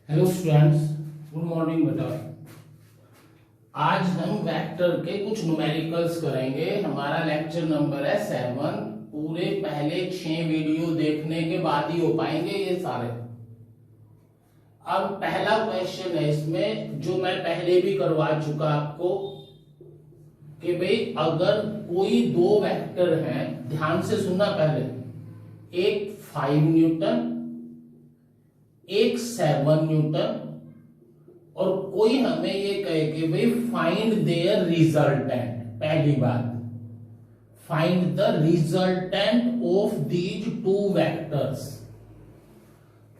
Hello students, good morning बेटा। आज हम वेक्टर के कुछ न्यूमेरिकल्स करेंगे। हमारा लेक्चर नंबर है 7। पूरे पहले 6 वीडियो देखने के बाद ही हो पाएंगे ये सारे। अब पहला क्वेश्चन है इसमें, जो मैं पहले भी करवा चुका आपको, कि भाई अगर कोई दो वेक्टर हैं, ध्यान से सुनना पहले, एक 5 न्यूटन एक 7 न्यूटन, और कोई हमें ये कहे कि भाई फाइंड देयर रिजल्टेंट। पहली बात, find the resultant of these two vectors.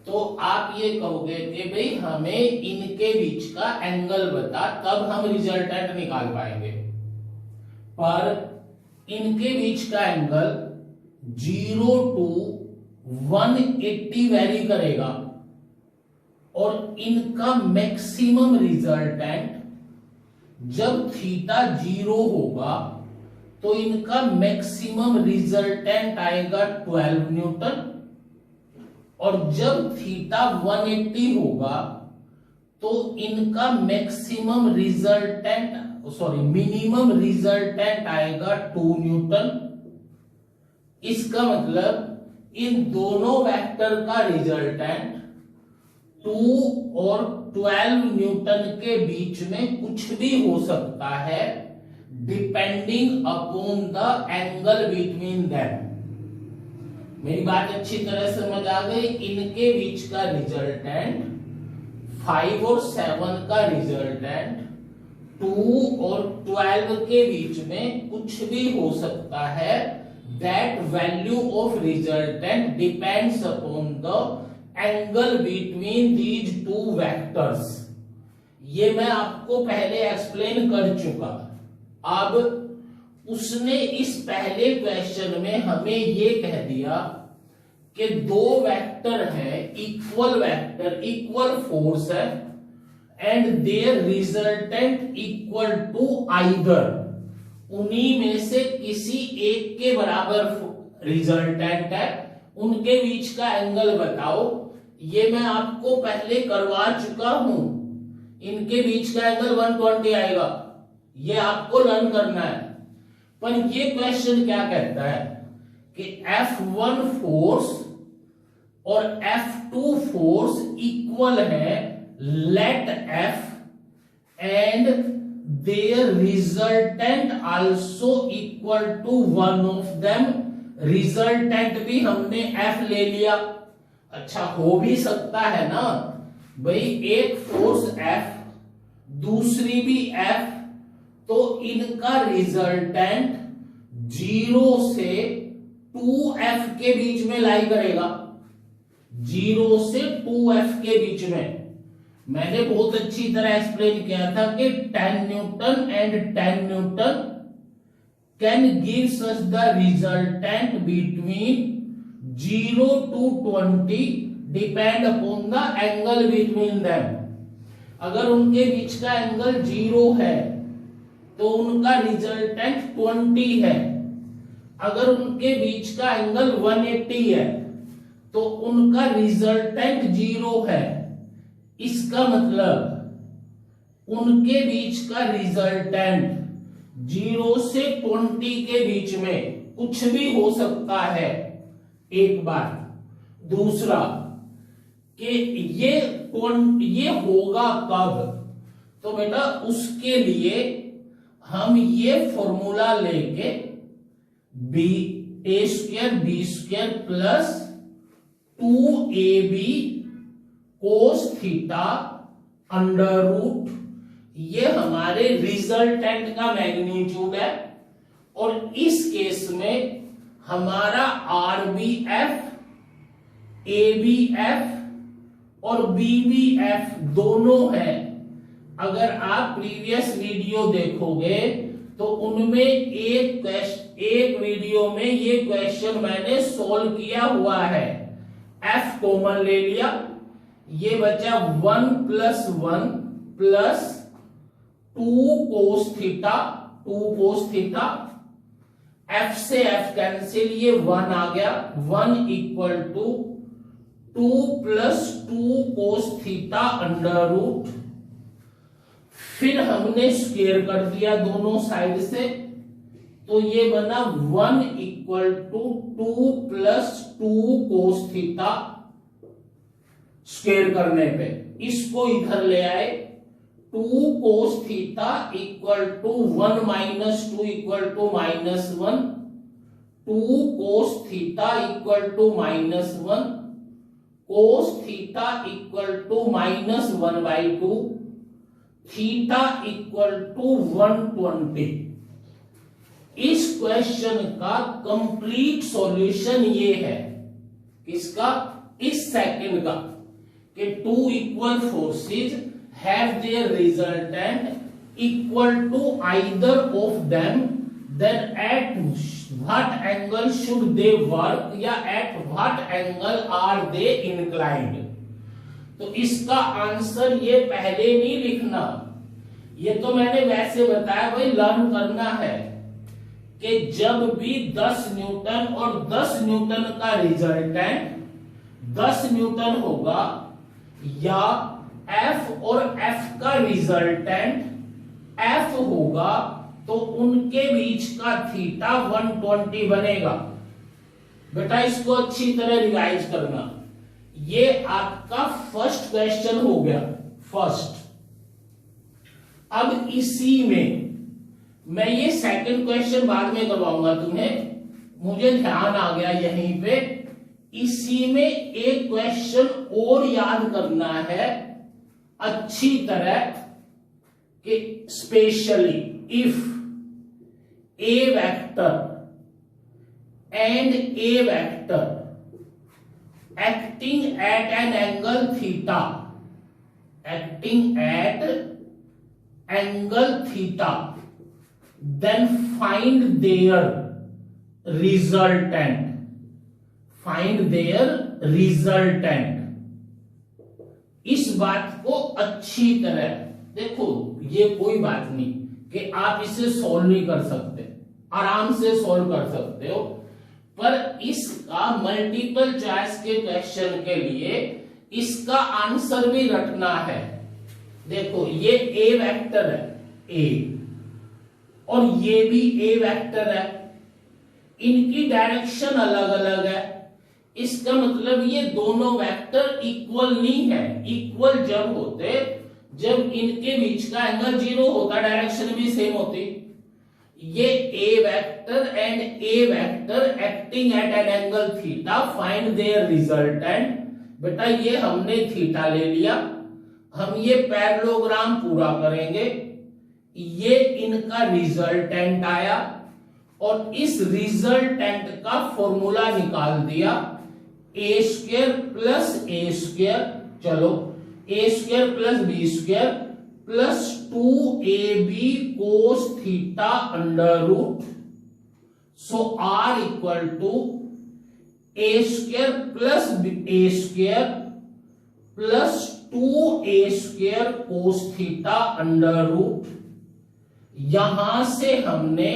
तो आप ये कहोगे कि भाई हमें इनके बीच का एंगल बता, तब हम रिजल्टेंट निकाल पाएंगे। पर इनके बीच का एंगल 0 to 180 वेरी करेगा, और इनका मैक्सिमम रिजल्टेंट जब थीटा 0 होगा तो इनका मैक्सिमम रिजल्टेंट आएगा 12 न्यूटन, और जब थीटा 180 होगा तो इनका मैक्सिमम रिजल्टेंट मिनिमम रिजल्टेंट आएगा 2 न्यूटन। इसका मतलब इन दोनों वेक्टर का रिजल्टेंट 2 और 12 न्यूटन के बीच में कुछ भी हो सकता है, depending upon the angle between them. मेरी बात अच्छी तरह समझ आ गई। इनके बीच का रिजल्टेंट 5 और 7 का रिजल्टेंट 2 और 12 के बीच में कुछ भी हो सकता है। That value of resultant depends upon the angle between these two vectors. ये मैं आपको पहले एक्सप्लेन कर चुका। अब उसने इस पहले क्वेश्चन में हमें ये कह दिया कि दो वेक्टर हैं, इक्वल वेक्टर, इक्वल फोर्स है, and their resultant equal to either. उन्हीं में से किसी एक के बराबर रिजल्टेंट है, उनके बीच का एंगल बताओ। ये मैं आपको पहले करवा चुका हूं। इनके बीच का एंगल 120 आएगा, ये आपको लर्न करना है। पर ये क्वेश्चन क्या कहता है कि F1 फोर्स और F2 फोर्स इक्वल है, let F and their resultant also equal to one of them. Resultant भी हमने F ले लिया। अच्छा, हो भी सकता है ना भाई, एक फोर्स F दूसरी भी F, तो इनका रिजल्टेंट 0 से 2F के बीच में लाई करेगा। 0 से 2F के बीच में मैंने बहुत अच्छी तरह एक्सप्लेन किया था कि 10 Newton and 10 Newton can gives us the resultant between 0 to 20 depend upon the angle between them. अगर उनके बीच का एंगल 0 है तो उनका रिजल्टेंट 20 है। अगर उनके बीच का एंगल 180 है तो उनका रिजल्टेंट 0 है। इसका मतलब उनके बीच का रिजल्टेंट 0 से 20 के बीच में कुछ भी हो सकता है, एक बात। दूसरा कि ये होगा कब, तो बेटा उसके लिए हम ये फॉर्मूला लेके a² b² plus 2ab cos theta under root, ये हमारे रिजल्टेंट का मैग्नीट्यूड है। और इस केस में हमारा RBF, ABF और BBF दोनों है। अगर आप प्रीवियस वीडियो देखोगे तो उनमें एक वीडियो में ये क्वेश्चन मैंने सॉल्व किया हुआ है। F कॉमन ले लिया, ये बचा 1 + 1 प्लस 2 cos थीटा। F से F कैंसिल, ये 1 आ गया। 1 = 2 plus 2 cos theta under root, फिर हमने स्क्वायर कर दिया दोनों साइड से, तो ये बना 1 equal to 2 plus 2 cos theta, square करने पे इसको इधर ले आए, 2 cos theta equal to 1 minus 2 equal to -1, 2 cos theta equal to -1, cos theta equal to -1/2, theta equal to 120। इस क्वेश्चन का कंप्लीट सॉल्यूशन ये है, इसका इस सेकंड का, कि 2 equal forces have their resultant equal to either of them, then at what angle should they work, या at what angle are they inclined। तो इसका आंसर ये पहले नहीं लिखना, ये तो मैंने वैसे बताया, भाई लर्न करना है कि जब भी 10 न्यूटन और 10 न्यूटन का रिजल्टेंट 10 न्यूटन होगा, या F और F का रिजल्टेंट F होगा, तो उनके बीच का थीटा 120 बनेगा। बेटा इसको अच्छी तरह रिवाइज करना। ये आपका फर्स्ट क्वेश्चन हो गया, फर्स्ट। अब इसी में मैं ये सेकंड क्वेश्चन बाद में करवाऊंगा तुम्हें, मुझे ध्यान आ गया यहीं पे, इसी में एक क्वेश्चन और याद करना है अच्छी तरह, कि specially if A vector and A vector acting at an angle theta, acting at angle theta, then find their resultant, find their resultant। इस बात को अच्छी तरह देखो, ये कोई बात नहीं कि आप इसे सॉल्व नहीं कर सकते, आराम से सॉल्व कर सकते हो, पर इसका मल्टीपल चॉइस के क्वेश्चन के लिए इसका आंसर भी रटना है। देखो ये ए वेक्टर है, ए, और ये भी ए वेक्टर है, इनकी डायरेक्शन अलग अलग है, इसका मतलब ये दोनों वेक्टर इक्वल नहीं है। इक्वल जब होते जब इनके बीच का एंगल 0 होता, डायरेक्शन भी सेम होती। ये A vector and A vector acting at an angle theta, find their resultant. बेटा ये हमने थीटा ले लिया, हम ये पैरेललोग्राम पूरा करेंगे, ये इनका रिजल्टेंट आया, और इस रिजल्टेंट का फॉर्मूला निकाल दिया, A square plus A square, चलो A square plus B square plus 2ab cos theta under root, so R equal to A square plus A square plus 2a square cos theta under root. यहां से हमने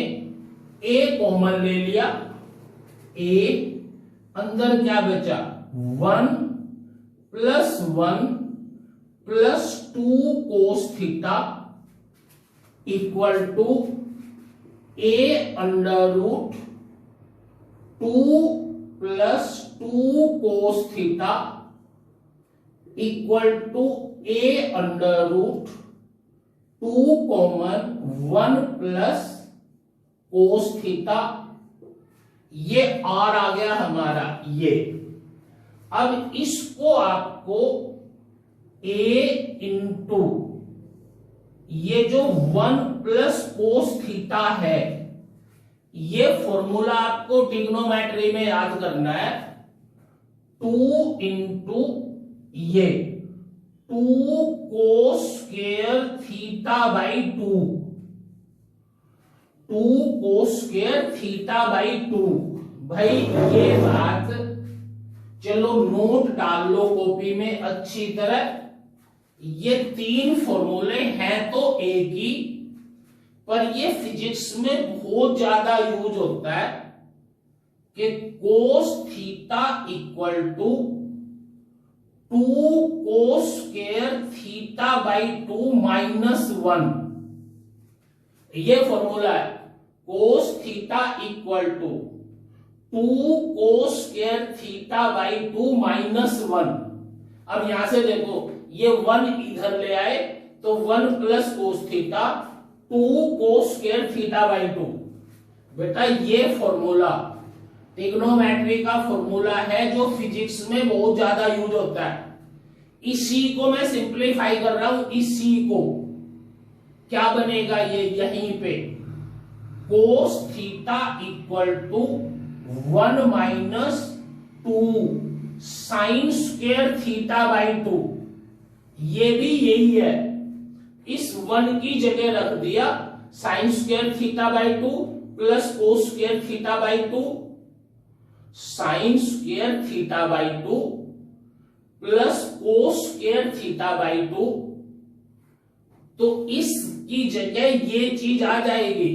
a common ले लिया, a अंदर क्या बचा 1 plus 1 plus 2 cos theta equal to a under root 2 plus 2 cos theta equal to a under root 2 common 1 plus cos theta, ये r आ गया हमारा ये। अब इसको आपको a इंटू ये जो 1 प्लस कोस थीटा है, ये फॉर्मूला आपको ट्रिग्नोमेट्री में याद करना है, 2 इंटू ये 2 cos square theta by 2, 2 cos square theta by 2। भाई ये बात चलो नोट डाल लो कॉपी में अच्छी तरह। ये 3 फॉर्मूले हैं तो एक ही, पर ये फिजिक्स में बहुत ज्यादा यूज होता है कि cos theta equal to 2 cos square theta by 2 -1। ये फॉर्मूला है, cos theta equal to 2 cos square theta by 2 -1। अब यहां से देखो, ये 1 इधर ले आए तो 1 plus cos theta 2 cos square theta by 2। बेटा ये फॉर्मूला ट्रिग्नोमेट्री का फॉर्मूला है जो फिजिक्स में बहुत ज्यादा यूज होता है। इसी को मैं सिंप्लीफाई कर रहा हूं, इसी को। क्या बनेगा ये यहीं पे, cos theta equal to 1 minus 2 sine square theta by 2। ये भी यही है, इस 1 की जगह रख दिया sine square theta by 2 plus cos square theta by 2, sine square theta by 2 plus cos square theta by 2। तो इसकी जगह ये चीज आ जाएगी।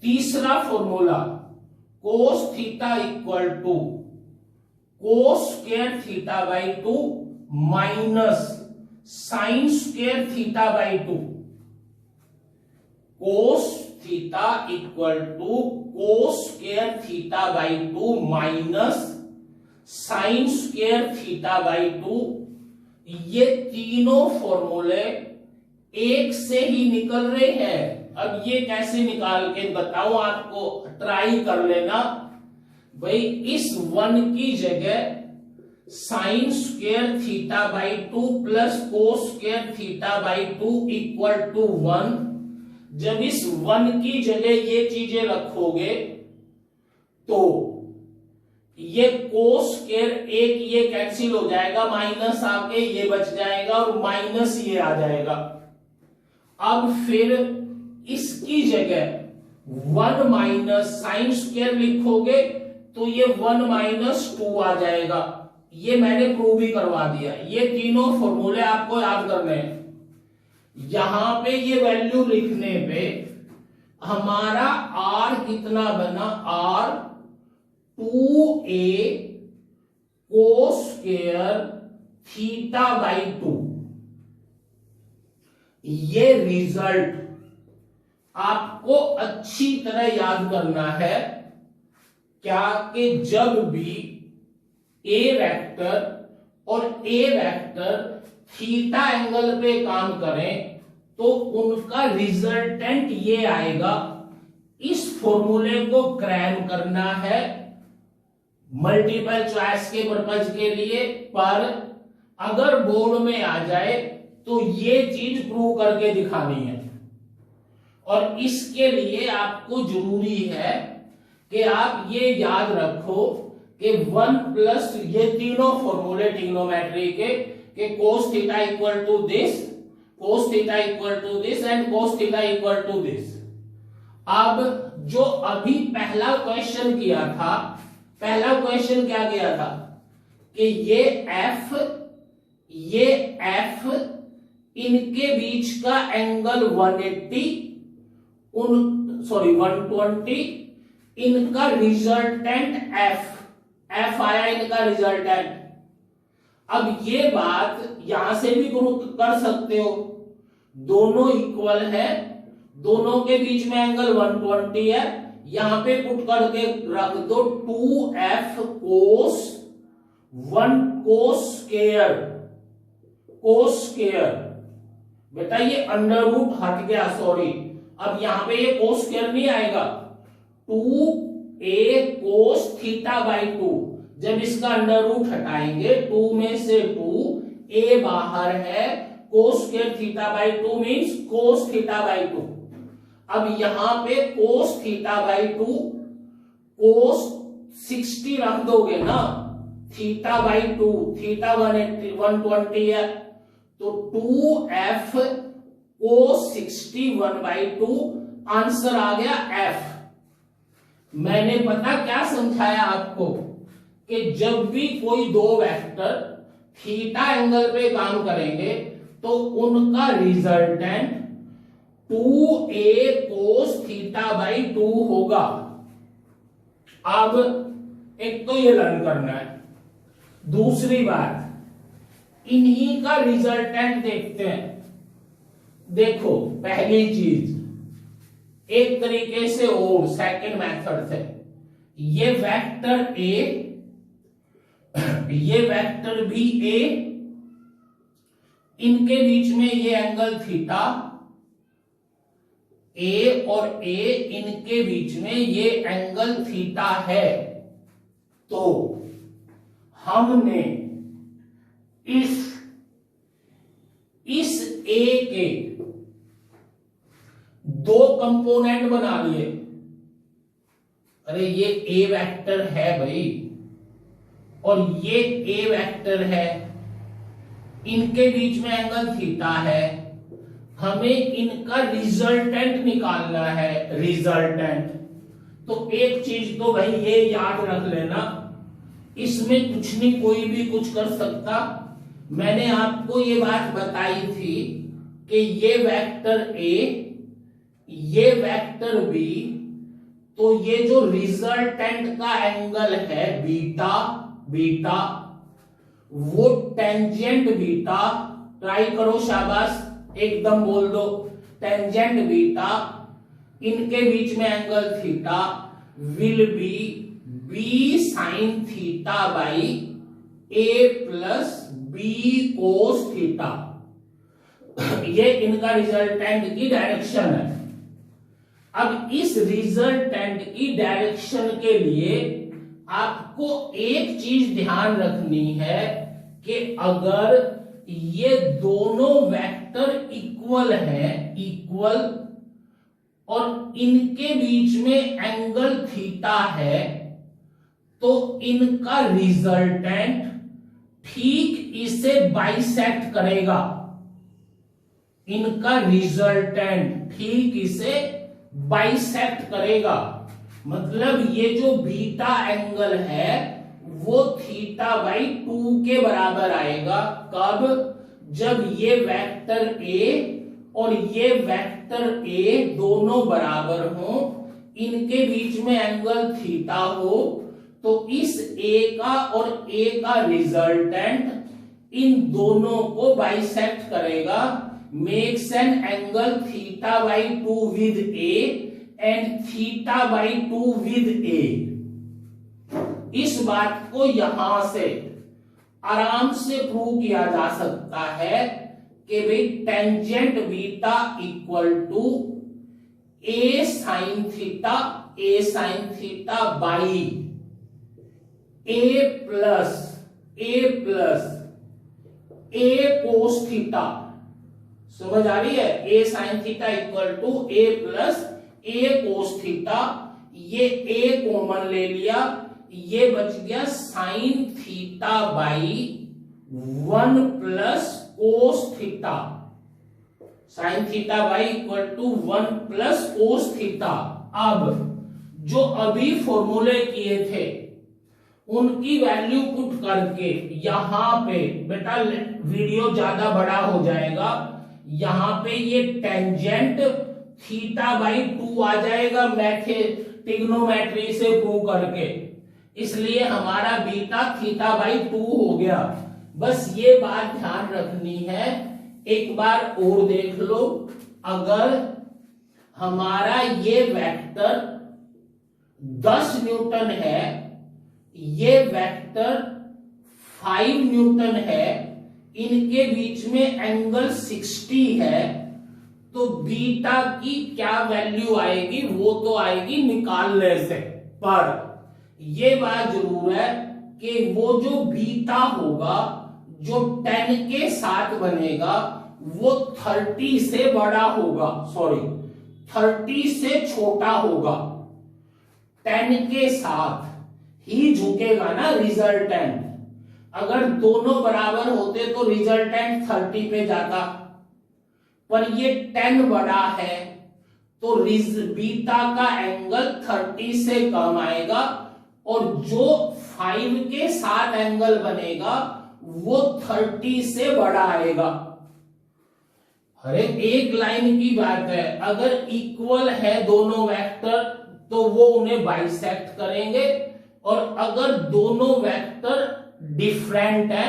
तीसरा formula, cos theta equal to cos square theta by 2 minus sine square theta by 2। Cos theta equal to cos square theta by 2 minus sine square theta by 2। ये तीनों फॉर्मूले एक से ही निकल रहे हैं। अब ये कैसे निकाल के बताऊं आपको, ट्राई कर लेना भाई। इस 1 की जगह sine square theta by 2 plus cos square theta by 2 equal to 1। जब इस 1 की जगह ये चीजें रखोगे तो ये कोस स्क्वायर एक ये कैंसिल हो जाएगा, माइनस आके ये बच जाएगा और माइनस ये आ जाएगा। अब फिर इसकी जगह 1 माइनस साइन स्क्वायर लिखोगे तो ये 1 माइनस 2 आ जाएगा। ये मैंने प्रूव ही करवा दिया। ये तीनों फॉर्मूले आपको याद करने हैं। यहां पे ये वैल्यू लिखने पे हमारा r कितना बना, r 2a cos square theta by 2। ये रिजल्ट आपको अच्छी तरह याद करना है क्या, कि जब भी a वेक्टर और a वेक्टर थीटा एंगल पे काम करें तो उनका रिजल्टेंट ये आएगा। इस फॉर्मूले को क्रैम करना है मल्टीपल चॉइस के पर्पज के लिए, पर अगर बोर्ड में आ जाए तो ये चीज प्रूव करके दिखानी है। और इसके लिए आपको जरूरी है कि आप ये याद रखो कि 1 प्लस ये तीनों फॉर्मूले ट्रिग्नोमेट्री के cos theta equal to this, cos theta equal to this and cos theta equal to this. अब जो अभी पहला क्वेश्चन किया था, पहला क्वेश्चन क्या किया था कि ये F इनके बीच का एंगल 120, इनका रिजल्टेंट F आया, इनका रिजल्टेंट। अब ये बात यहां से भी कर सकते हो, दोनों इक्वल है, दोनों के बीच में एंगल 120 है। यहां पे पुट करके रख दो 2f कोस 1 कोस स्क्वायर। बेटा ये अंडर रूट हट गया, सॉरी। अब यहां पे ये कोस स्क्वायर नहीं आएगा, 2a कोस थीटा बाई 2। जब इसका अंडर रूट हटाएंगे 2 में से 2, a बाहर है, कोस square theta by 2 means cos theta by 2। अब यहां पे कोस थीटा बाई 2 कोस 60 रख दोगे ना, थीटा बाई 2, थीटा 120 है, तो 2f कोस 60 1/2, आंसर आ गया f। मैंने पता क्या समझाया आपको कि जब भी कोई दो वेक्टर थीटा एंगल पे काम करेंगे तो उनका resultant 2a cos theta by 2 होगा। अब एक तो ये लर्न करना है, दूसरी बात, इन्हीं का रिजल्टेंट देखते हैं। देखो पहली चीज, एक तरीके से और सेकंड मेथड से, ये वेक्टर ए, ये वेक्टर भी ए, इनके बीच में ये एंगल थीटा, ए और ए इनके बीच में ये एंगल थीटा है। तो हमने इस ए के दो कंपोनेंट बना लिए। अरे ये ए वेक्टर है भाई और ये ए वेक्टर है, इनके बीच में एंगल थीटा है, हमें इनका रिजल्टेंट निकालना है, रिजल्टेंट। तो एक चीज तो भाई ये याद रख लेना, इसमें कुछ नहीं कोई भी कुछ कर सकता। मैंने आपको ये बात बताई थी कि ये वेक्टर ए, ये वेक्टर बी, तो ये जो रिजल्टेंट का एंगल है बीटा, बीटा वो टेंजेंट बीटा, ट्राई करो, शाबाश, एकदम बोल दो, टेंजेंट बीटा, इनके बीच में angle theta will be B sine theta by A plus B cos theta. ये इनका रिजल्टेंट की डायरेक्शन है। अब इस रिजल्टेंट की डायरेक्शन के लिए आपको एक चीज ध्यान रखनी है कि अगर ये दोनों वेक्टर इक्वल हैं, इक्वल, और इनके बीच में एंगल थीटा है, तो इनका रिजल्टेंट ठीक इसे बाइसेक्ट करेगा। इनका रिजल्टेंट ठीक इसे बाइसेक्ट करेगा। मतलब ये जो बीटा एंगल है वो थीटा बाई 2 के बराबर आएगा। कब? जब ये वेक्टर ए और ये वेक्टर ए दोनों बराबर हो, इनके बीच में एंगल थीटा हो, तो इस ए का और ए का रिजल्टेंट इन दोनों को बाइसेक्ट करेगा, makes an angle theta by 2 with A and theta by 2 with A. इस बात को यहां से आराम से प्रूव किया जा सकता है कि भाई tangent beta equal to A sine theta, A sine theta by A plus A cos theta. समझ आ रही है? A sine theta equal to A plus A cos theta. ये ए कॉमन ले लिया, ये बच गया sine theta by 1 plus cos theta. Sine theta by equal to 1 plus cos theta. अब जो अभी फॉर्मूले किए थे उनकी वैल्यू पुट करके यहां पे, बेटा वीडियो ज्यादा बड़ा हो जाएगा, यहां पे ये टेंजेंट थीटा बाई 2 आ जाएगा ट्रिग्नोमेट्री से प्रूव करके, इसलिए हमारा बीटा थीटा बाई 2 हो गया। बस ये बात ध्यान रखनी है। एक बार और देख लो, अगर हमारा ये वेक्टर 10 न्यूटन है, ये वेक्टर 5 न्यूटन है, इनके बीच में एंगल 60 है, तो बीटा की क्या वैल्यू आएगी? वो तो आएगी निकालने से। पर ये बात जरूर है कि वो जो बीटा होगा, जो 10 के साथ बनेगा, वो 30 से बड़ा होगा, सॉरी 30 से छोटा होगा। 10 के साथ ही झुकेगा ना रिजल्टेंट। अगर दोनों बराबर होते तो रिजल्टेंट 30 पे जाता, पर ये 10 बड़ा है तो बीटा का एंगल 30 से कम आएगा, और जो 5 के साथ एंगल बनेगा वो 30 से बड़ा आएगा। अरे एक लाइन की बात है, अगर इक्वल है दोनों वेक्टर तो वो उन्हें बाइसेक्ट करेंगे, और अगर दोनों वेक्टर डिफरेंट है,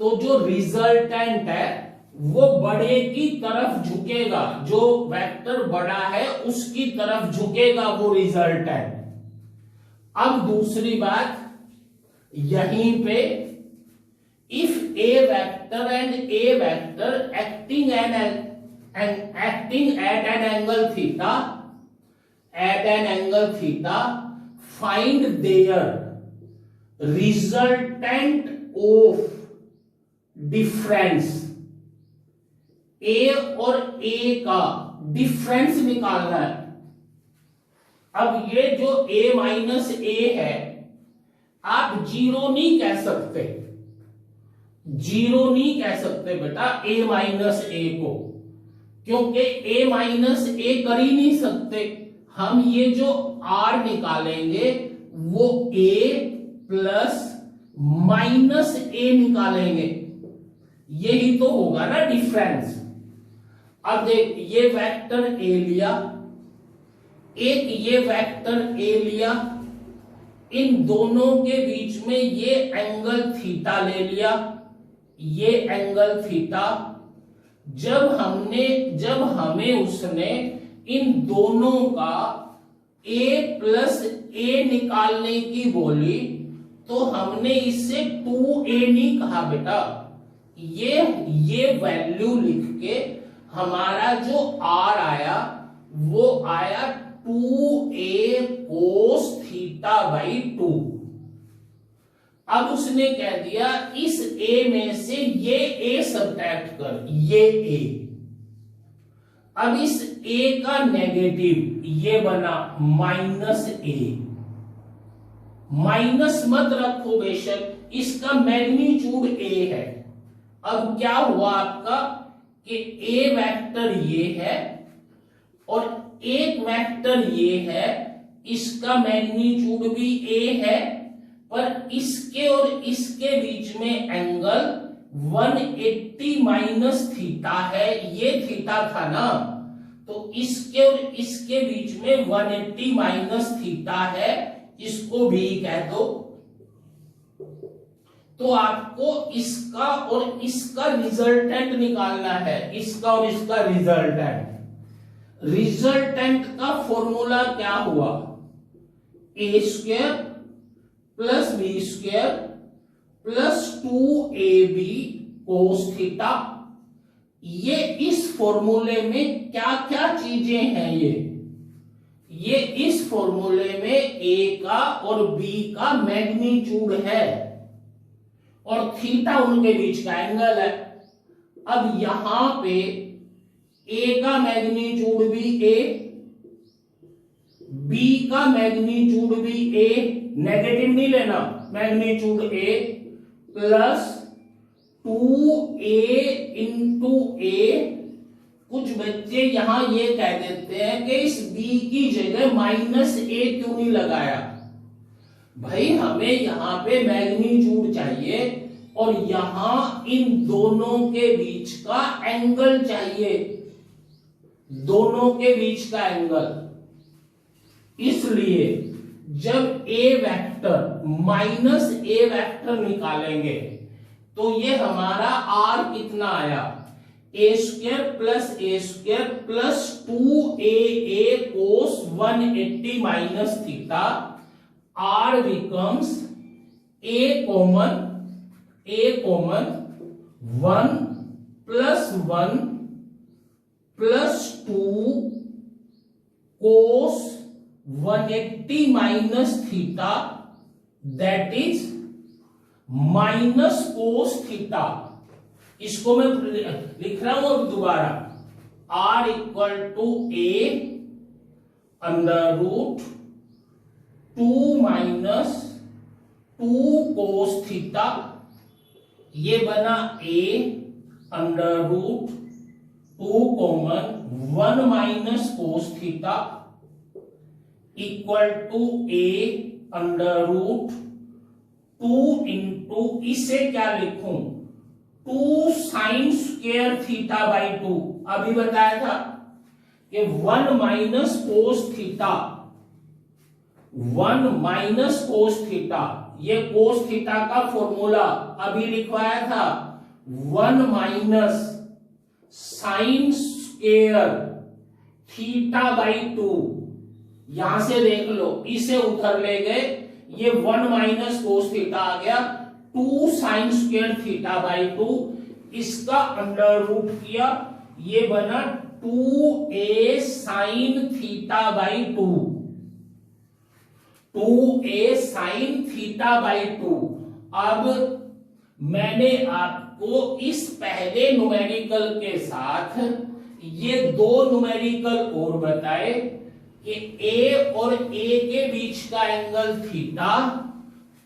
तो जो रिजल्टेंट है वो बड़े की तरफ झुकेगा, जो वेक्टर बड़ा है उसकी तरफ झुकेगा वो रिजल्टेंट। अब दूसरी बात यहीं पे, if A vector and A vector acting at an angle theta, find their resultant of difference। ए और ए का डिफरेंस निकालना है। अब ये जो a माइनस ए है, आप जीरो नहीं कह सकते, जीरो नहीं कह सकते बेटा a माइनस ए को, क्योंकि a माइनस ए कर ही नहीं सकते। हम ये जो r निकालेंगे वो a प्लस माइनस ए निकालेंगे, यही तो होगा ना डिफरेंस। अब देख, ये वेक्टर ए लिया, एक ये वेक्टर ए लिया, इन दोनों के बीच में ये एंगल थीटा ले लिया, ये एंगल थीटा। जब हमें उसने इन दोनों का a प्लस ए निकालने की बोली, तो हमने इससे 2a नहीं कहा बेटा, ये वैल्यू लिख के हमारा जो r आया वो आया 2a कोस थीटा बाई 2। अब उसने कह दिया इस a में से ये a सब्ट्रैक्ट कर, ये a। अब इस a का नेगेटिव, ये बना माइनस a, माइनस मत रखो बेशक, इसका मैग्नीट्यूड a है। अब क्या हुआ आपका कि a वेक्टर ये है और एक वेक्टर ये है, इसका मैग्नीट्यूड भी a है, पर इसके और इसके बीच में एंगल 180 माइनस थीटा है, ये थीटा था ना, तो इसके और इसके बीच में 180 माइनस थीटा है, इसको भी कह दो। तो आपको इसका और इसका रिजल्टेंट निकालना है, इसका और इसका रिजल्टेंट। रिजल्टेंट का फॉर्मूला क्या हुआ, A square plus B square plus 2ab cos theta. ये इस फॉर्मूले में क्या क्या चीजें हैं, ये इस फॉर्मूले में a का और b का मैग्नीट्यूड है और थीटा उनके बीच का एंगल है। अब यहां पे a का मैग्नीट्यूड भी a, b का मैग्नीट्यूड भी a, नेगेटिव नहीं लेना, magnitude a plus 2a into a। कुछ बच्चे यहां ये कह देते हैं कि इस b की जगह माइनस a क्यों नहीं लगाया। भाई हमें यहां पे मैग्नीट्यूड चाहिए और यहां इन दोनों के बीच का एंगल चाहिए, दोनों के बीच का एंगल। इसलिए जब a vector minus a vector निकालेंगे तो ये हमारा r कितना आया, a square plus 2aa cos 180 minus theta. r becomes a common 1 plus 2 cos 180 minus theta, that is minus cos theta. इसको मैं लिख रहा हूं अब दोबारा, r equal to a under root 2 minus 2 cos theta, ये बना a under root 2 common 1 minus cos theta equal to a under root 2 into, इसे क्या लिखूं, 2 साइन स्क्वायर थीटा बाई 2। अभी बताया था कि 1 minus cos theta, 1 minus cos theta, ये कोस थीटा का फॉर्मूला अभी लिखवाया था, 1 minus sine square theta by 2। यहां से देख लो, इसे उधर ले गए, ये 1 माइनस कोस थीटा आ गया, 2 साइन स्क्वायर थीटा बाई 2, इसका अंडर रूट किया, ये बना 2a sign theta by 2, 2a sign theta by 2। अब मैंने आपको इस पहले न्यूमेरिकल के साथ ये दो न्यूमेरिकल और बताए कि a और a के बीच का एंगल थीटा,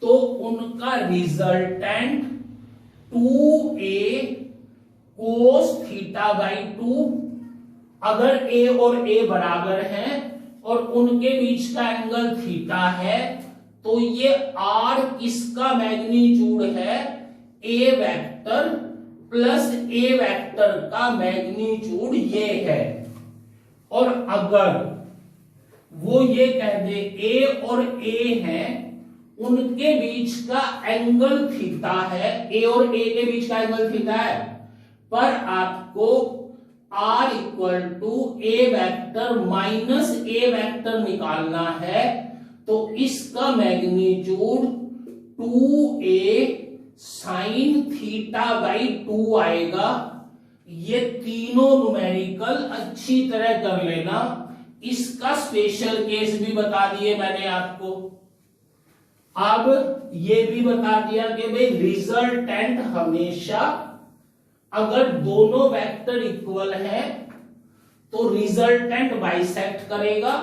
तो उनका resultant 2a cos theta by 2। अगर a और a बराबर हैं और उनके बीच का एंगल थीटा है, तो ये r किसका मैग्नीट्यूड है, a vector plus a vector का मैग्नीट्यूड ये है। और अगर वो ये कह दे a और a हैं, उनके बीच का एंगल थीटा है, a और a के बीच का एंगल थीटा है, पर आपको r equal to a vector minus a vector निकालना है, तो इसका magnitude 2a sign theta by 2 आएगा। ये तीनों न्यूमेरिकल अच्छी तरह कर लेना, इसका स्पेशल केस भी बता दिए मैंने आपको। अब ये भी बता दिया कि भाई रिजल्टेंट हमेशा, अगर दोनों वेक्टर इक्वल है तो रिजल्टेंट बाइसेक्ट करेगा,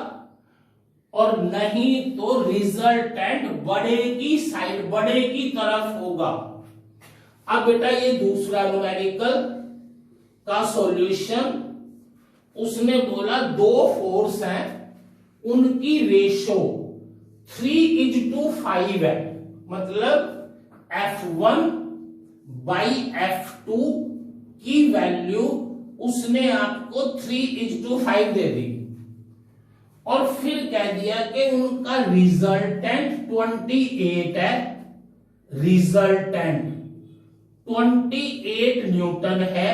और नहीं तो रिजल्टेंट बड़े की साइड, बड़े की तरफ होगा। अब बेटा ये दूसरा न्यूमेरिकल का सॉल्यूशन, उसने बोला दो फोर्स हैं, उनकी रेशो 3:5 है, मतलब F1 बाई F2 की वैल्यू उसने आपको 3:5 दे दी, और फिर कह दिया कि उनका रिजल्टेंट 28 है, रिजल्टेंट 28 न्यूटन है।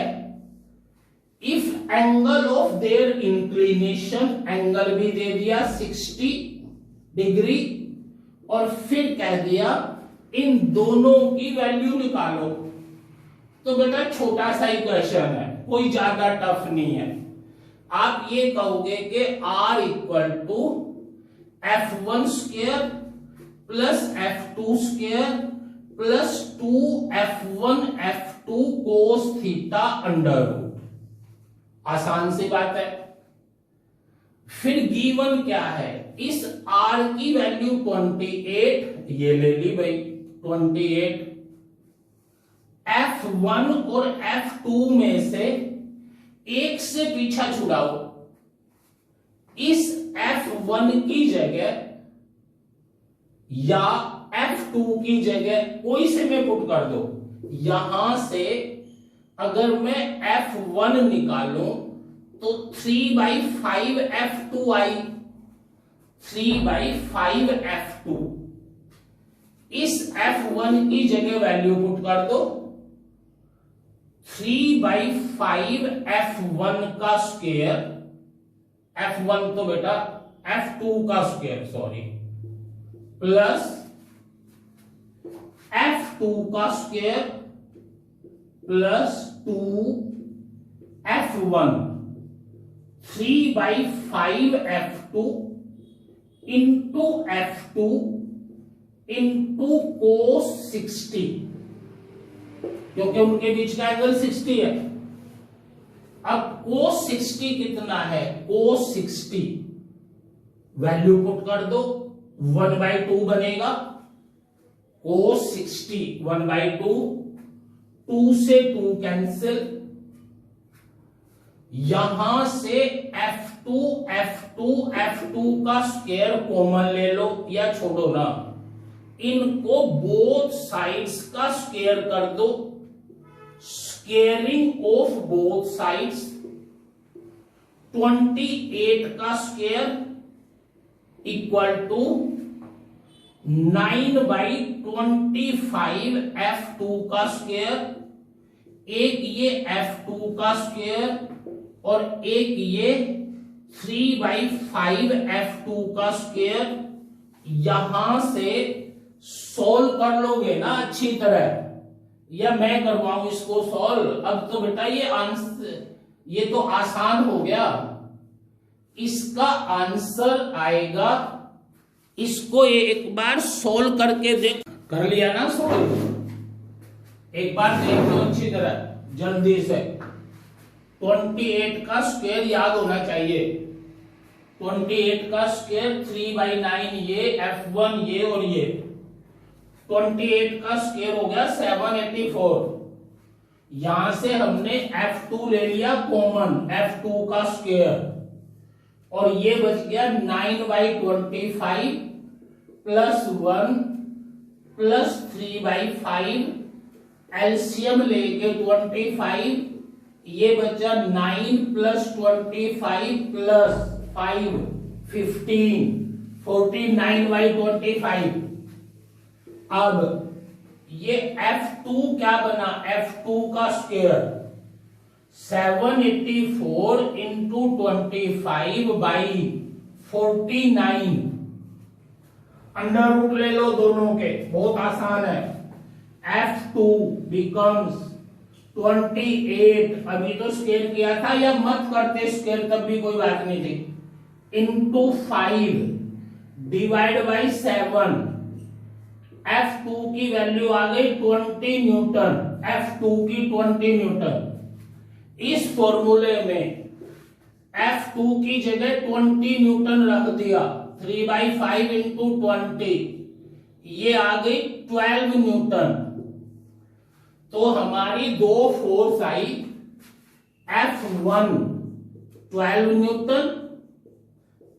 If angle of their inclination, angle भी दे दिया 60 डिग्री, और फिर कह दिया इन दोनों की वैल्यू निकालो। तो बेटा छोटा सा ही क्वेश्चन है, कोई ज्यादा टफ नहीं है। आप ये कहोगे कि R equal to F1 square plus F2 square plus 2F1 F2 cos theta under root. आसान सी बात है। फिर गिवन क्या है, इस R की वैल्यू 28, ये ले ली भाई 28, F1 और F2 में से एक से पीछा छुड़ाओ, इस F1 की जगह या F2 की जगह कोई से में पुट कर दो। यहां से अगर मैं F1 निकालूं तो 3/5 F2 आई, 3/5 F2। इस F1 की जगह वैल्यू पुट कर दो, 3/5 F1 का स्क्वायर, F1 तो बेटा F2 का स्क्वायर सॉरी, प्लस F2 का square plus 2F1, 3/5 F2 into F2 into cos 60, क्योंकि उनके बीच का एंगल 60 है। अब कोस 60 कितना है, कोस 60 वैल्यू पुट कर दो, 1/2 बनेगा। कोस 60 1/2, 2 से 2 कैंसिल, यहां से F2 F2 F2 का स्क्वायर कॉमन ले लो, या छोड़ो ना, इनको बोथ साइड्स का स्क्वायर कर दो, स्क्वेयरिंग ऑफ बोथ साइड्स 28 का स्क्वायर इक्वल टू 9/25 F2 का स्क्वायर, एक ये F2 का स्क्वायर और एक ये 3/5 F2 का स्क्वायर। यहां से सॉल्व कर लोगे ना अच्छी तरह, या मैं करवाऊं इसको सॉल्व? अब तो बेटा ये आंसर, ये तो आसान हो गया। इसका आंसर आएगा, इसको एक बार सोल्व करके देख, कर लिया ना सोल्व, एक बार देख लो अच्छी तरह जल्दी से। 28 का स्क्वायर याद होना चाहिए, 28 का स्क्वायर 3/9 ये, F1 ये और ये, 28 का स्क्वायर हो गया 784। यहां से हमने F2 ले लिया कॉमन, F2 का स्क्वायर, और ये बच गया 9/25 प्लस 1 प्लस 3/5, एलसीएम लेके 25, ये बचा 9 प्लस 25 प्लस 5 15, 49/25। अब ये F2 क्या बना, F2 का स्क्वायर 784 इंटू 25/49, अंडर रूट ले लो दोनों के, बहुत आसान है। F2 बिकम्स 28, अभी तो स्क्वायर किया था, या मत करते स्क्वायर तब भी कोई बात नहीं थी, इंटू 5 डिवाइड बाई 7। F2 की वैल्यू आ गई 20 न्यूटन, F2 की 20 न्यूटन। इस फॉर्मूले में F2 की जगह 20 न्यूटन रख दिया, 3/5 इंटू 20, ये आ गई 12 न्यूटन। तो हमारी दो फोर्स आई, F1 12 न्यूटन,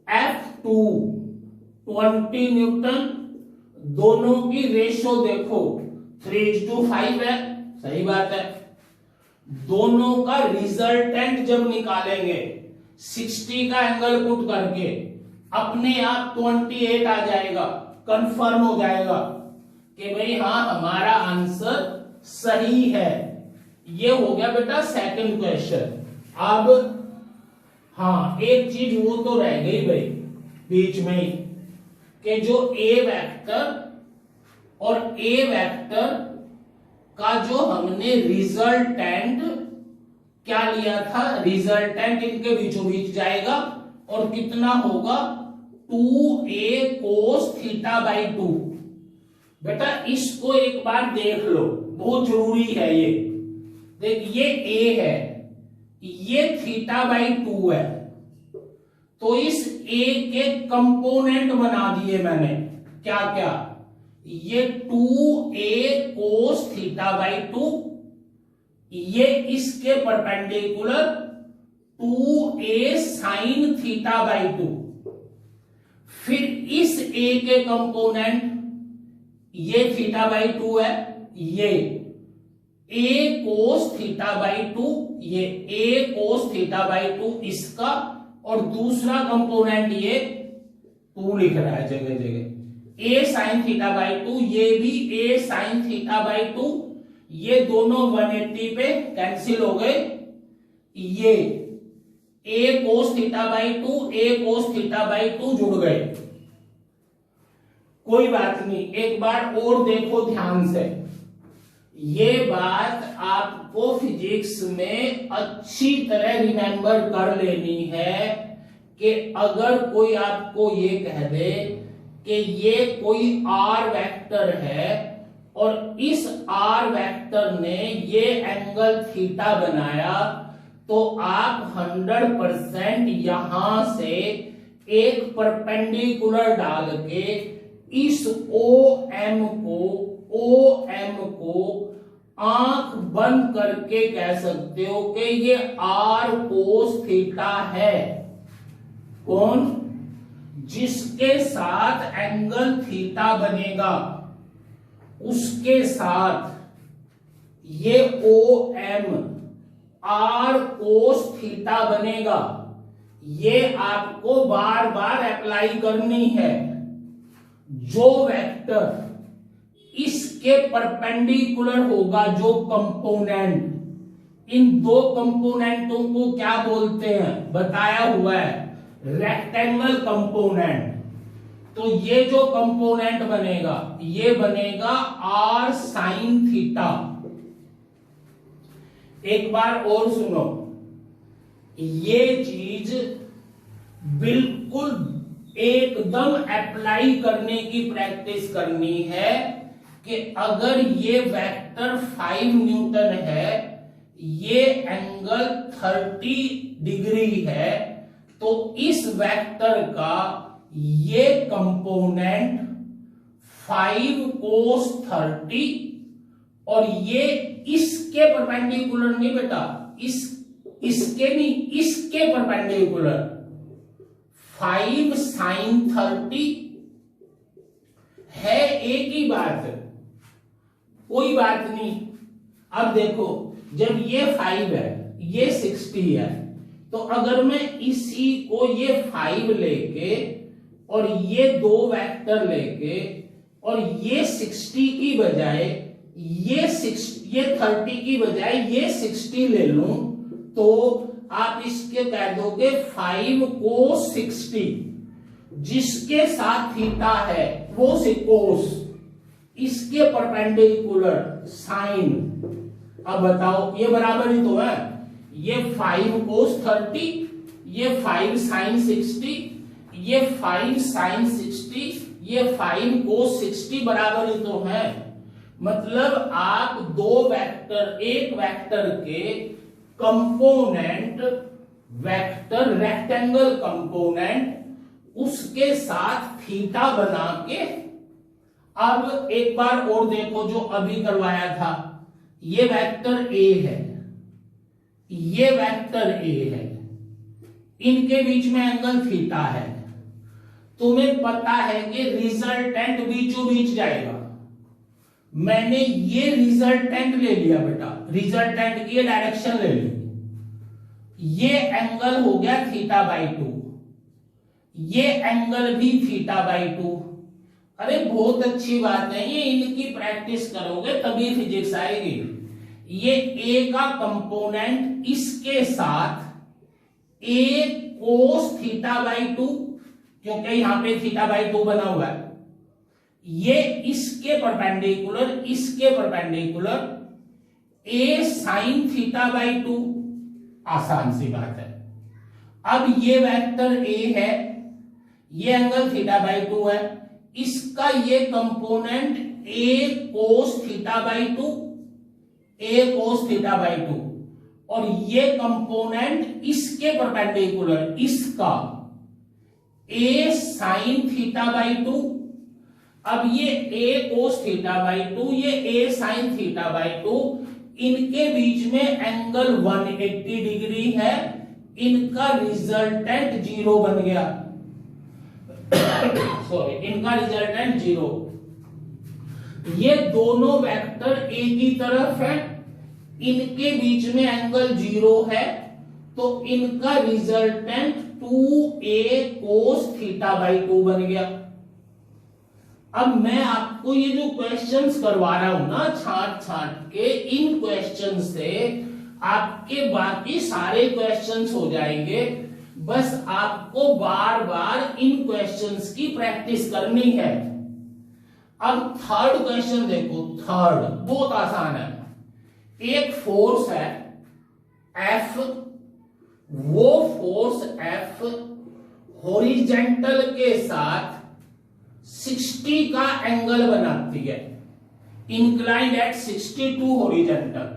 F2 20 न्यूटन। दोनों की रेशो देखो 3:5 है, सही बात है। दोनों का रिजल्टेंट जब निकालेंगे 60 का एंगल पुट करके, अपने आप 28 आ जाएगा, कंफर्म हो जाएगा कि भाई हाँ हमारा आंसर सही है। ये हो गया बेटा सेकंड क्वेश्चन। अब हाँ एक चीज वो तो रह गई भाई बीच में ही, कि जो ए वेक्टर और ए वेक्टर का जो हमने रिजल्टेंट क्या लिया था, रिजल्टेंट इनके बीचों बीच जाएगा और कितना होगा 2a cos θ/2। बेटा इसको एक बार देख लो, बहुत जरूरी है ये। देख ये a है, ये θ/2 है, तो इस a के कंपोनेंट बना दिए मैंने, क्या क्या, ये 2a cos θ/2, ये इसके परपेंडिकुलर 2a sin θ/2, फिर इस a के कंपोनेंट, ये θ/2 है, ये a cos θ/2, ये a cos θ/2 इसका, और दूसरा कंपोनेंट ये 2 लिख रहा है जगह जगह, a sin θ/2, ये भी a sin θ/2, ये दोनों 180 पे कैंसिल हो गए, ये a cos θ/2 a cos θ/2 जुड़ गए। कोई बात नहीं, एक बार और देखो ध्यान से, ये बात आपको फिजिक्स में अच्छी तरह रिमेंबर कर लेनी है कि अगर कोई आपको ये कह दे कि ये कोई आर वेक्टर है और इस आर वेक्टर ने ये एंगल थीटा बनाया, तो आप 100% यहां से एक परपेंडिकुलर डाल के इस OM को आंख बंद करके कह सकते हो कि ये आर कोस थीटा है। कौन? जिसके साथ एंगल थीटा बनेगा उसके साथ ये OM आर कोस थीटा बनेगा। ये आपको बार बार अप्लाई करनी है। जो वेक्टर इसके परपेंडिकुलर होगा, जो कंपोनेंट, इन दो कंपोनेंटों को क्या बोलते हैं बताया हुआ है, रेक्टेंगल कंपोनेंट। तो ये जो कंपोनेंट बनेगा ये बनेगा r sin थीटा। एक बार और सुनो, ये चीज बिल्कुल एकदम अप्लाई करने की प्रैक्टिस करनी है कि अगर ये वेक्टर 5 न्यूटन है, ये एंगल 30 डिग्री है, तो इस वेक्टर का ये कंपोनेंट 5 cos 30 और ये इसके परपेंडिकुलर नहीं बेटा, इसके नहीं, इसके परपेंडिकुलर 5 sin 30 है। एक ही बात, कोई बात नहीं। अब देखो, जब ये 5 है, ये 60 है, तो अगर मैं इसी को ये 5 लेके और ये दो वेक्टर लेके और ये 60 की बजाय ये 30 की बजाय ये 60 ले लूं, तो आप इसके कह दोगे 5 cos 60, जिसके साथ थीटा है वो cos, इसके परपेंडिकुलर साइन। अब बताओ ये बराबर ही तो है, ये 5 cos 30, ये 5 sin 60, ये 5 sin 60, ये 5 cos 60 बराबर ही तो है। मतलब आप दो वेक्टर, एक वेक्टर के कंपोनेंट, वेक्टर रेक्टेंगल कंपोनेंट, उसके साथ थीटा बना के, अब एक बार और देखो जो अभी करवाया था, ये वेक्टर ए है, ये वेक्टर ए है, इनके बीच में एंगल थीटा है। तुम्हें पता है कि रिजल्टेंट बीचों बीच जाएगा। मैंने ये रिजल्टेंट ले लिया बेटा, रिजल्टेंट की डायरेक्शन ले ली, ये एंगल हो गया थीटा बाई 2, ये एंगल भी थीटा बाई 2। अरे बहुत अच्छी बात है, ये इनकी प्रैक्टिस करोगे तभी फिजिक्स आएगी। ये ए का कंपोनेंट इसके साथ ए कोस थीटा बाई 2, क्योंकि यहां पे थीटा बाई 2 बना हुआ है, ये इसके परपेंडिकुलर, इसके perpendicular A sine theta by 2, आसान सी बात है। अब ये वेक्टर ए है, ये एंगल थीटा बाई 2 है, इसका ये component A cos theta by 2, A cos theta by 2, और ये कंपोनेंट इसके परपेंडिकुलर, इसका ए साइन थीटा बाई 2। अब ये ए कोस थीटा बाई 2, ये ए साइन थीटा बाई 2, इनके बीच में एंगल 180 डिग्री है, इनका रिजल्टेंट 0 बन गया। सॉरी, इनका रिजल्टेंट 0। ये दोनों वेक्टर एक ही तरफ है, इनके बीच में एंगल 0 है, तो इनका resultant 2a cos theta by 2 बन गया। अब मैं आपको ये जो क्वेश्चंस करवा रहा हूं ना छांट छांट के, इन क्वेश्चन से आपके बाकी सारे क्वेश्चंस हो जाएंगे। बस आपको बार बार इन क्वेश्चंस की प्रैक्टिस करनी है। अब थर्ड क्वेश्चन देखो, थर्ड बहुत आसान है। एक फोर्स है F, वो फोर्स F हॉरिजेंटल के साथ 60 का एंगल बनाती है, इंक्लाइंड एट 60 टू हॉरिजेंटल,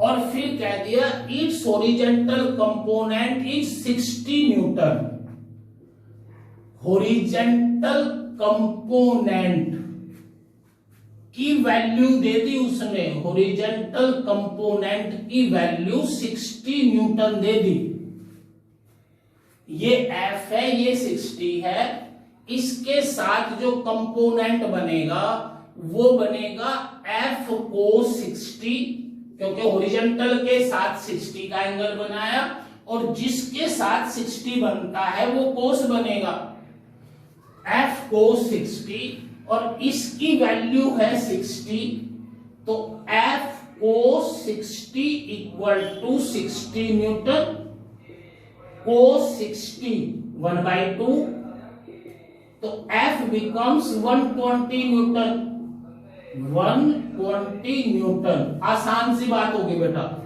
और फिर कह दिया it's horizontal component is 60 Newton. Horizontal component की वैल्यू दे दी उसने, हॉरिजेंटल कंपोनेंट की वैल्यू 60 न्यूटन दे दी। ये F है, ये 60 है, इसके साथ जो कंपोनेंट बनेगा वो बनेगा F cos 60, क्योंकि हॉरिजेंटल के साथ 60 का एंगल बनाया, और जिसके साथ 60 बनता है वो कोस बनेगा। एफ को 60 और इसकी वैल्यू है 60, तो एफ को 60 इक्वल टू 60 न्यूटन, को 60 1/2, तो F becomes 120 न्यूटन, 120 न्यूटन। आसान सी बात होगी बेटा।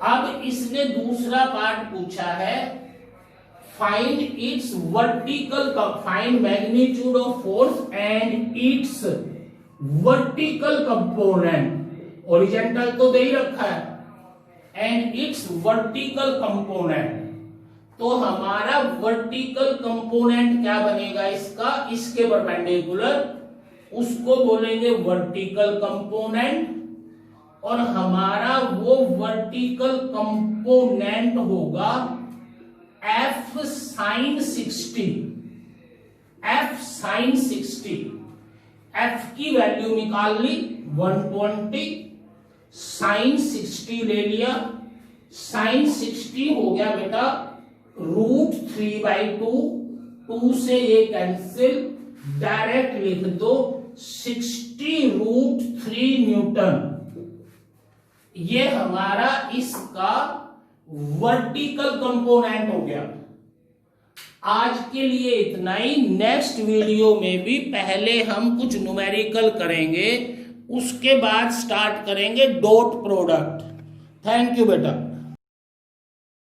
अब इसने दूसरा पार्ट पूछा है, find its vertical, find magnitude of force and it's vertical component. Horizontal तो दे ही रखा है, एंड इट्स वर्टिकल कंपोनेंट। तो हमारा वर्टिकल कंपोनेंट क्या बनेगा इसका, इसके परपेंडिकुलर, उसको बोलेंगे वर्टिकल कंपोनेंट, और हमारा वो वर्टिकल कंपोनेंट होगा F sin 60, F sin 60। F की वैल्यू निकाल ली 120, sin 60 ले लिया, sin 60 हो गया बेटा √3/2, 2 से ये कैंसिल, डायरेक्ट लिख दो 60√3 न्यूटन। ये हमारा इसका वर्टिकल कंपोनेंट हो गया। आज के लिए इतना ही। नेक्स्ट वीडियो में भी पहले हम कुछ न्यूमेरिकल करेंगे, उसके बाद स्टार्ट करेंगे डॉट प्रोडक्ट। थैंक यू बेटा।